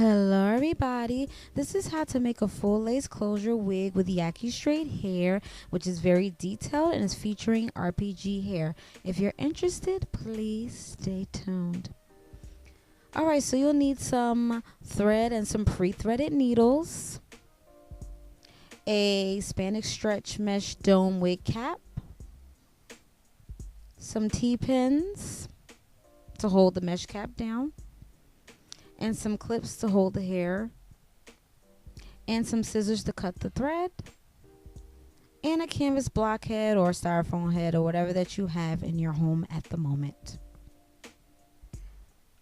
Hello everybody, this is how to make a full lace closure wig with yaki straight hair, which is very detailed and is featuring RPG hair. If you're interested, please stay tuned. Alright, so you'll need some thread and some pre-threaded needles, a spandex stretch mesh dome wig cap, some T-pins to hold the mesh cap down, and some clips to hold the hair, and some scissors to cut the thread, and a canvas blockhead or styrofoam head or whatever that you have in your home at the moment.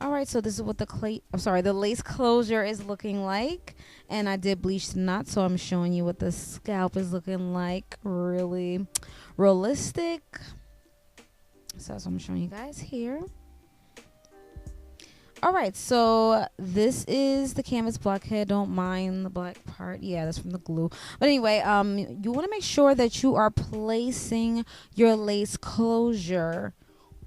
Alright, so this is what the lace closure is looking like, and I did bleach the knot, so I'm showing you what the scalp is looking like, really realistic. So that's what I'm showing you guys here. Alright, so this is the canvas blockhead. Don't mind the black part. Yeah, that's from the glue. But anyway, you want to make sure that you are placing your lace closure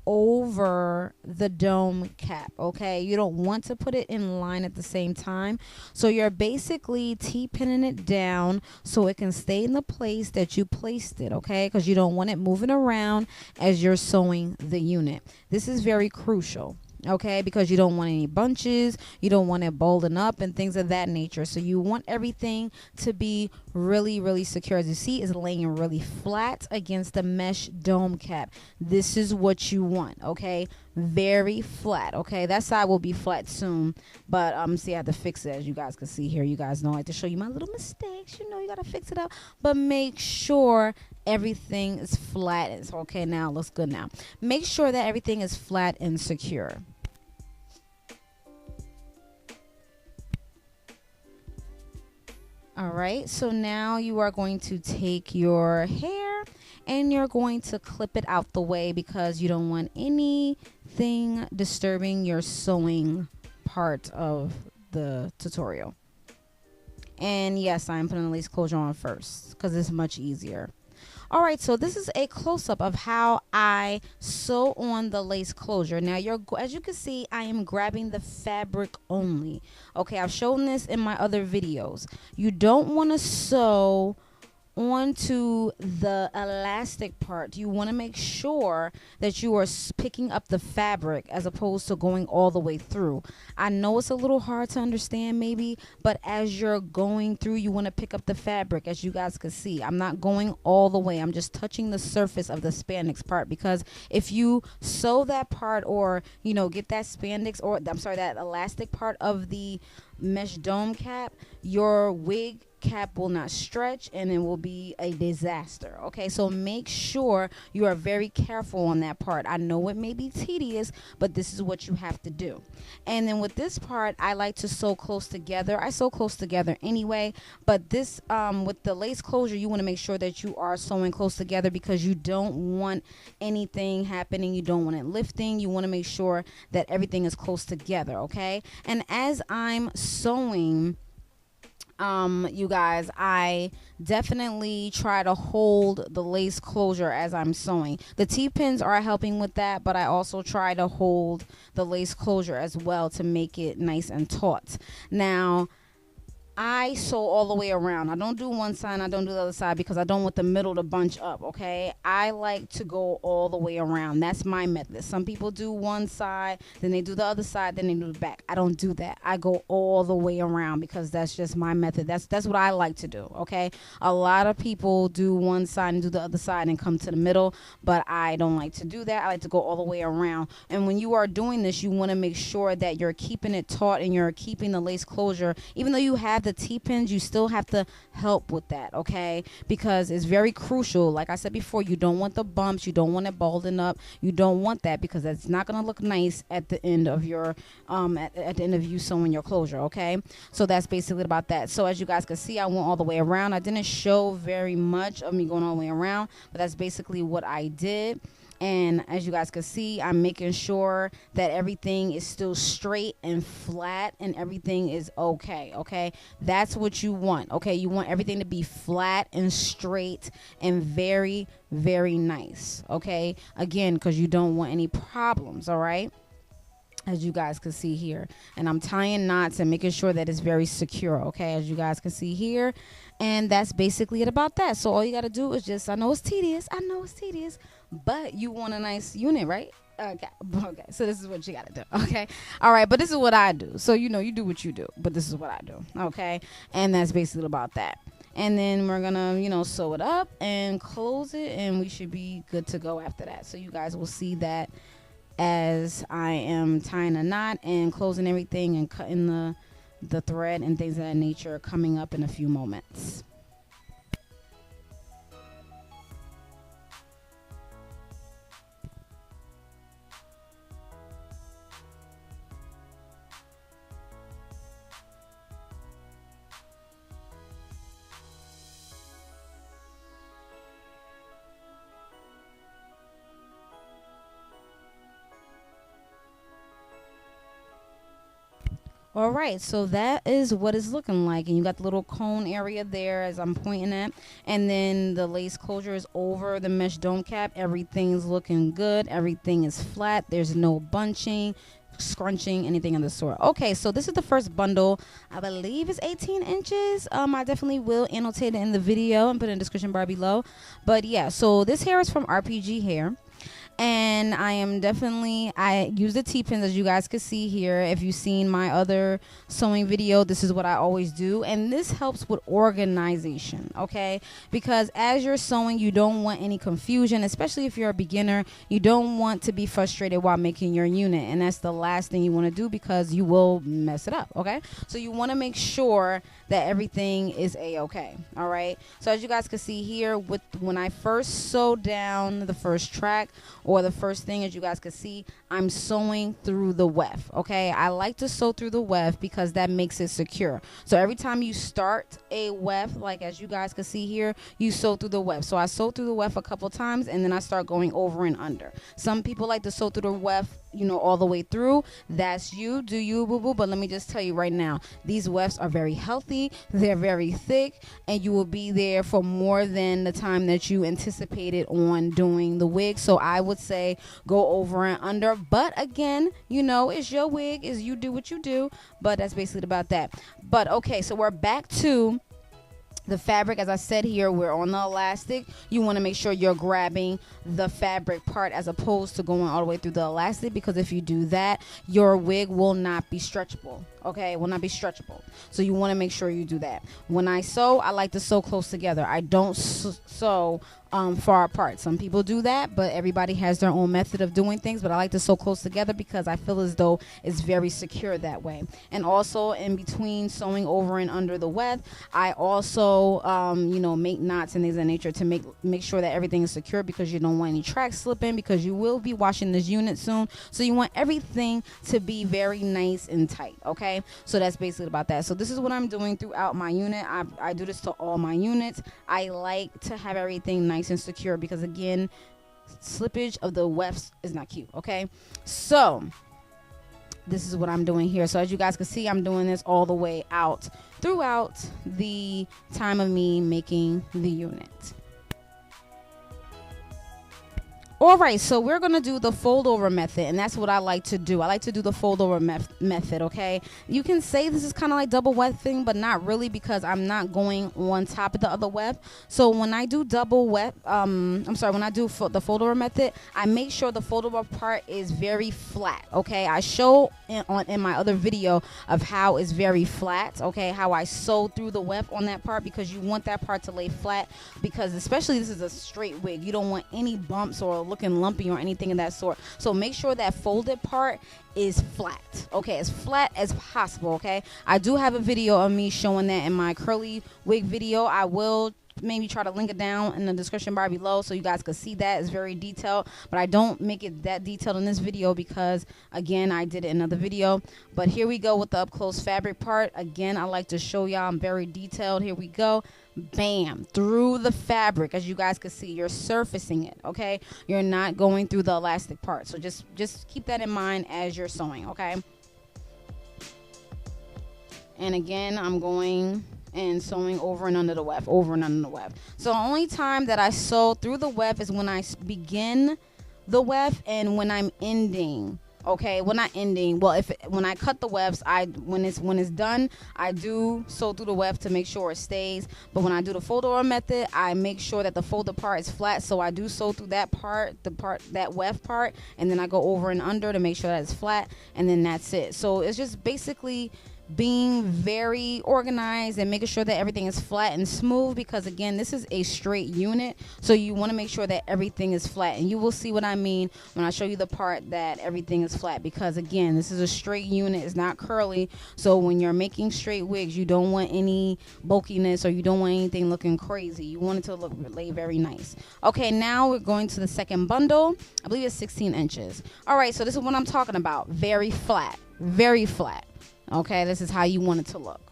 over the dome cap, okay? You don't want to put it in line at the same time. So you're basically T-pinning it down so it can stay in the place that you placed it, okay? Because you don't want it moving around as you're sewing the unit. This is very crucial. Okay, because you don't want any bunches, you don't want it bulging up and things of that nature. So you want everything to be really secure. As you see, it's laying really flat against the mesh dome cap. This is what you want, okay? Very flat, okay? That side will be flat soon, but see, I have to fix it. As you guys can see here, you guys know I like to show you my little mistakes. You know, you gotta fix it up, but make sure everything is flat. It's okay now. It looks good now. Make sure that everything is flat and secure. Alright, so now you are going to take your hair and you're going to clip it out the way because you don't want anything disturbing your sewing part of the tutorial. And yes, I'm putting the lace closure on first because it's much easier. Alright, so this is a close-up of how I sew on the lace closure. Now, as you can see, I am grabbing the fabric only. Okay, I've shown this in my other videos. You don't want to sew onto the elastic part. You want to make sure that you are picking up the fabric as opposed to going all the way through. I know it's a little hard to understand maybe, but as you're going through, you want to pick up the fabric. As you guys can see, I'm not going all the way. I'm just touching the surface of the spandex part, because if you sew that part, or you know, get that spandex, or I'm sorry, that elastic part of the mesh dome cap, your wig cap will not stretch and it will be a disaster. Okay, so make sure you are very careful on that part. I know it may be tedious, but this is what you have to do. And then with this part, I like to sew close together. I sew close together anyway, but this with the lace closure, you want to make sure that you are sewing close together because you don't want anything happening. You don't want it lifting. You want to make sure that everything is close together, okay? And as I'm sewing, you guys, I definitely try to hold the lace closure as I'm sewing. The T-pins are helping with that, but I also try to hold the lace closure as well to make it nice and taut. Now, I sew all the way around. I don't do one side and I don't do the other side because I don't want the middle to bunch up, okay? I like to go all the way around. That's my method. Some people do one side, then they do the other side, then they do the back. I don't do that. I go all the way around because that's just my method. That's what I like to do, okay? A lot of people do one side and do the other side and come to the middle, but I don't like to do that. I like to go all the way around. And when you are doing this, you want to make sure that you're keeping it taut and you're keeping the lace closure. Even though you have the T-pins, you still have to help with that, okay? Because it's very crucial. Like I said before, you don't want the bumps, you don't want it balding up, you don't want that because that's not going to look nice at the end of your at the end of you sewing your closure, okay? So that's basically about that. So as you guys can see, I went all the way around. I didn't show very much of me going all the way around, but that's basically what I did. And as you guys can see, I'm making sure that everything is still straight and flat and everything is okay, okay? That's what you want, okay? You want everything to be flat and straight and very nice, okay? Again, because you don't want any problems, all right? as you guys can see here, and I'm tying knots and making sure that it's very secure, okay, as you guys can see here. And that's basically it about that. So all you got to do is just, I know it's tedious, but you want a nice unit, right? Okay, so this is what you gotta do. Okay, all right, but this is what I do. So you do what you do, but this is what I do. Okay, and that's basically about that. And then we're gonna sew it up and close it, and we should be good to go after that. So you guys will see that as I am tying a knot and closing everything and cutting the thread and things of that nature coming up in a few moments. All right, so that is what it's looking like, and you got the little cone area there as I'm pointing at, and then the lace closure is over the mesh dome cap. Everything's looking good. Everything is flat. There's no bunching, scrunching, anything of the sort. Okay, so this is the first bundle. I believe it's 18 inches. I definitely will annotate it in the video and put it in the description bar below. But yeah, so this hair is from RPG Hair. And I use the T-pins, as you guys can see here. If you've seen my other sewing video, this is what I always do. And this helps with organization, okay? Because as you're sewing, you don't want any confusion, especially if you're a beginner. You don't want to be frustrated while making your unit. And that's the last thing you want to do, because you will mess it up, okay? So you want to make sure that everything is a-okay, all right? So as you guys can see here, when I first sew down the first track, or the first thing, as you guys can see, I'm sewing through the weft, okay? I like to sew through the weft because that makes it secure. So every time you start a weft, like as you guys can see here, you sew through the weft. So I sew through the weft a couple times, and then I start going over and under. Some people like to sew through the weft, all the way through. That's you, do you, boo boo. But let me just tell you right now, these wefts are very healthy, they're very thick, and you will be there for more than the time that you anticipated on doing the wig. So I would say go over and under, but again, it's your wig, is you do what you do. But that's basically about that. But okay, so we're back to the fabric. As I said here, we're on the elastic. You want to make sure you're grabbing the fabric part as opposed to going all the way through the elastic, because if you do that, your wig will not be stretchable. Okay, it will not be stretchable. So you want to make sure you do that. When I sew, I like to sew close together. I don't sew far apart. Some people do that, but everybody has their own method of doing things. But I like to sew close together because I feel as though it's very secure that way. And also, in between sewing over and under the weft, I also make knots and things of that nature to make sure that everything is secure, because you don't want any tracks slipping, because you will be washing this unit soon. So you want everything to be very nice and tight, okay? So that's basically about that. So this is what I'm doing throughout my unit. I do this to all my units. I like to have everything nice and secure, because again, slippage of the wefts is not cute, okay? So this is what I'm doing here. So as you guys can see, I'm doing this all the way out throughout the time of me making the unit. All right, so we're going to do the fold over method, and that's what I like to do. I like to do the fold over method, okay? You can say this is kind of like double wefting, but not really, because I'm not going on top of the other weft. So when I do double weft, when I do the fold over method, I make sure the fold over part is very flat, okay? I show in my other video of how it's very flat, okay? How I sew through the weft on that part, because you want that part to lay flat, because especially this is a straight wig. You don't want any bumps or looking lumpy or anything of that sort. So make sure that folded part is flat, okay, as flat as possible, okay? I do have a video of me showing that in my curly wig video. I will maybe try to link it down in the description bar below so you guys can see that. It's very detailed, but I don't make it that detailed in this video because again, I did it in another video. But here we go with the up close fabric part. Again, I like to show y'all I'm very detailed. Here we go. Bam, through the fabric. As you guys can see, you're surfacing it, okay? You're not going through the elastic part. So just keep that in mind as you're sewing, okay? And again, I'm going and sewing over and under the weft, over and under the weft. So the only time that I sew through the weft is when I begin the weft and when I'm ending Okay, well, not ending. Well, when I cut the wefts, when it's done, I do sew through the weft to make sure it stays. But when I do the fold over method, I make sure that the folded part is flat. So I do sew through that part, that weft part, and then I go over and under to make sure that it's flat, and then that's it. So it's just basically being very organized and making sure that everything is flat and smooth, because again, this is a straight unit, so you want to make sure that everything is flat, and you will see what I mean when I show you the part that everything is flat, because again, this is a straight unit, it's not curly. So when you're making straight wigs, you don't want any bulkiness, or you don't want anything looking crazy. You want it to look lay very nice. Okay, now we're going to the second bundle. I believe it's 16 inches. All right, so this is what I'm talking about. Very flat, very flat. Okay, this is how you want it to look.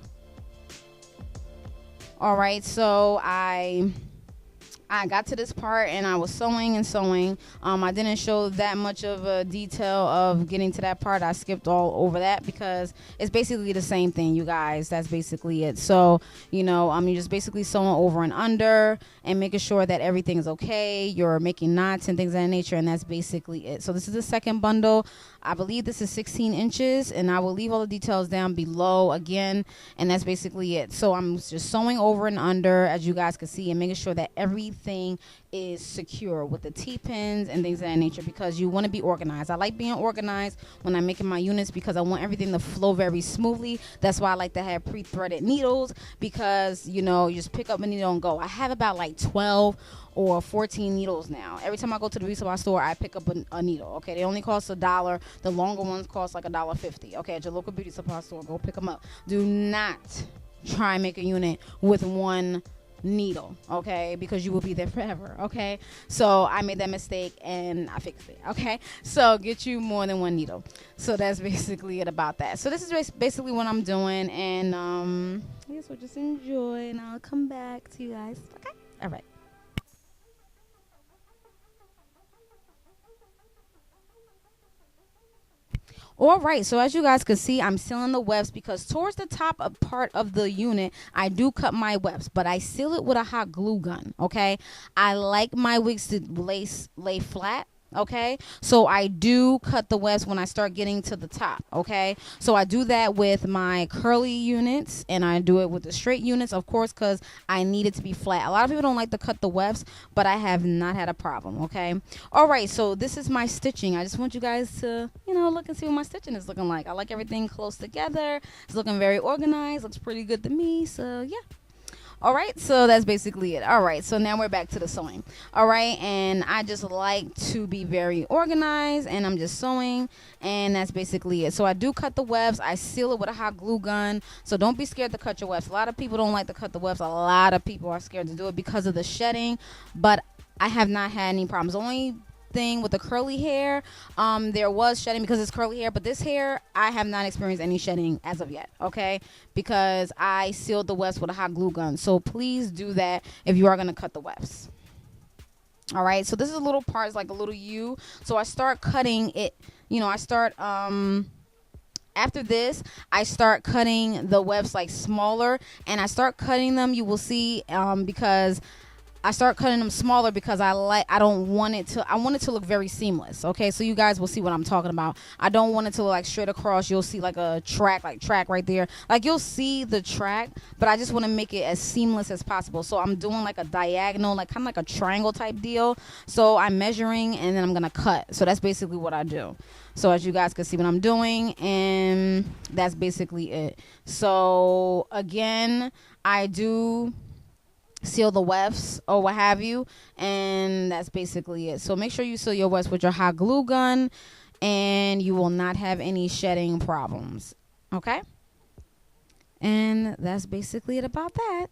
All right, so I got to this part and I was sewing and sewing. I didn't show that much of a detail of getting to that part. I skipped all over that because it's basically the same thing, you guys. That's basically it. So, you know, you're just basically sewing over and under and making sure that everything is okay. You're making knots and things of that nature, and that's basically it. So this is the second bundle. I believe this is 16 inches, and I will leave all the details down below again, and that's basically it. So I'm just sewing over and under, as you guys can see, and making sure that everything is secure with the T-pins and things of that nature, because you want to be organized. I like being organized when I'm making my units because I want everything to flow very smoothly. That's why I like to have pre-threaded needles, because, you know, you just pick up a needle and go. I have about like 12 or 14 needles now. Every time I go to the resale store, I pick up a needle. Okay, they only cost $1. The longer ones cost like $1.50. Okay, at your local beauty supply store, go pick them up. Do not try and make a unit with one needle, okay, because you will be there forever. Okay, so I made that mistake and I fixed it. Okay, so get you more than one needle. So that's basically it about that. So this is basically what I'm doing, and I guess we'll just enjoy, and I'll come back to you guys. Okay, all right. All right, so as you guys can see, I'm sealing the wefts, because towards the top of part of the unit, I do cut my wefts, but I seal it with a hot glue gun. Okay, I like my wigs to lay flat. Okay, so I do cut the wefts when I start getting to the top. Okay, so I do that with my curly units, and I do it with the straight units, of course, because I need it to be flat. A lot of people don't like to cut the wefts, but I have not had a problem. Okay, all right, so this is my stitching. I just want you guys to, you know, look and see what my stitching is looking like. I like everything close together. It's looking very organized, looks pretty good to me. So yeah. All right, so that's basically it. All right, so now we're back to the sewing. All right, and I just like to be very organized, and I'm just sewing, and that's basically it. So I do cut the wefts. I seal it with a hot glue gun, so don't be scared to cut your wefts. A lot of people don't like to cut the wefts. A lot of people are scared to do it because of the shedding, but I have not had any problems. The only thing with the curly hair, there was shedding because it's curly hair, but this hair, I have not experienced any shedding as of yet. Okay, because I sealed the wefts with a hot glue gun. So please do that if you are going to cut the wefts. All right, so this is a little part, it's like a little U. So I start cutting it, you know, I start after this, I start cutting the wefts like smaller, and I start cutting them, you will see, because I start cutting them smaller because I want it to look very seamless. Okay, so you guys will see what I'm talking about. I don't want it to look like straight across. You'll see like a track right there. Like you'll see the track, but I just want to make it as seamless as possible. So I'm doing like a diagonal, like kind of like a triangle type deal. So I'm measuring and then I'm gonna cut. So that's basically what I do. So as you guys can see what I'm doing, and that's basically it. So again, I do seal the wefts or what have you, and that's basically it. So make sure you seal your wefts with your hot glue gun, and you will not have any shedding problems. Okay, and that's basically it about that.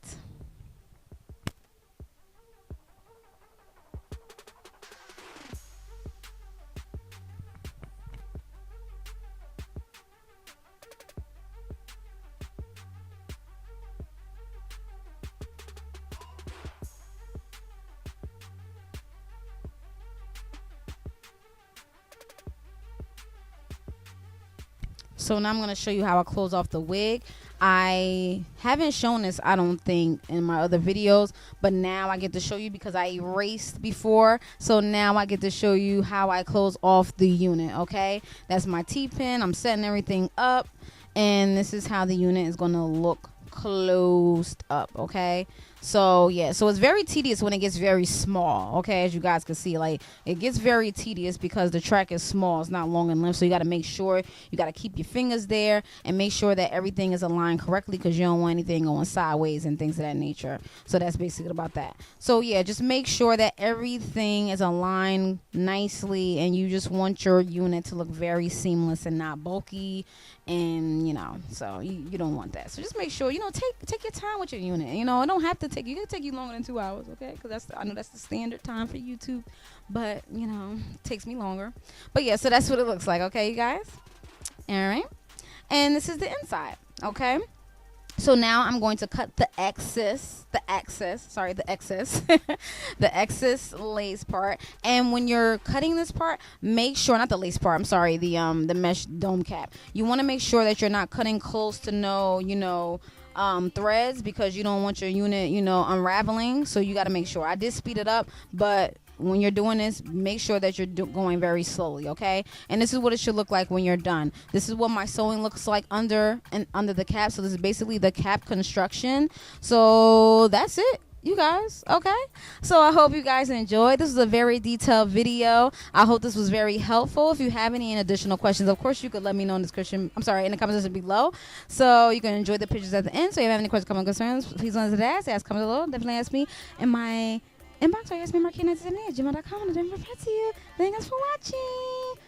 So now I'm going to show you how I close off the wig. I haven't shown this, I don't think, in my other videos, but now I get to show you because I erased before. So now I get to show you how I close off the unit, okay? That's my T-pin. I'm setting everything up, and this is how the unit is going to look closed up, okay? So yeah, so it's very tedious when it gets very small, okay? As you guys can see, like, it gets very tedious because the track is small, it's not long in length. So you got to make sure, you got to keep your fingers there and make sure that everything is aligned correctly, because you don't want anything going sideways and things of that nature. So that's basically about that. So yeah, just make sure that everything is aligned nicely, and you just want your unit to look very seamless and not bulky, and you know, so you don't want that. So just make sure, you know, take your time with your unit. You know, it don't have to take, you can take you longer than 2 hours, okay? Because I know that's the standard time for YouTube, but you know, it takes me longer. But yeah, so that's what it looks like, okay, you guys? All right, and this is the inside, okay? So now I'm going to cut the excess, the excess lace part. And when you're cutting this part, make sure, not the lace part, I'm sorry, the mesh dome cap. You want to make sure that you're not cutting close to no, you know, threads, because you don't want your unit, you know, unraveling. So you got to make sure. I did speed it up, but when you're doing this, make sure that you're going very slowly, okay? And this is what it should look like when you're done. This is what my sewing looks like under the cap. So this is basically the cap construction. So that's it, you guys, okay? So I hope you guys enjoyed. This is a very detailed video. I hope this was very helpful. If you have any additional questions, of course you could let me know in the description, in the comments section below, so you can enjoy the pictures at the end. So if you have any questions, comments, concerns, please don't hesitate to ask comments below. Definitely ask me in my inbox, or ask me marquee@gmail.com, and I'll reply to you. Thanks for watching.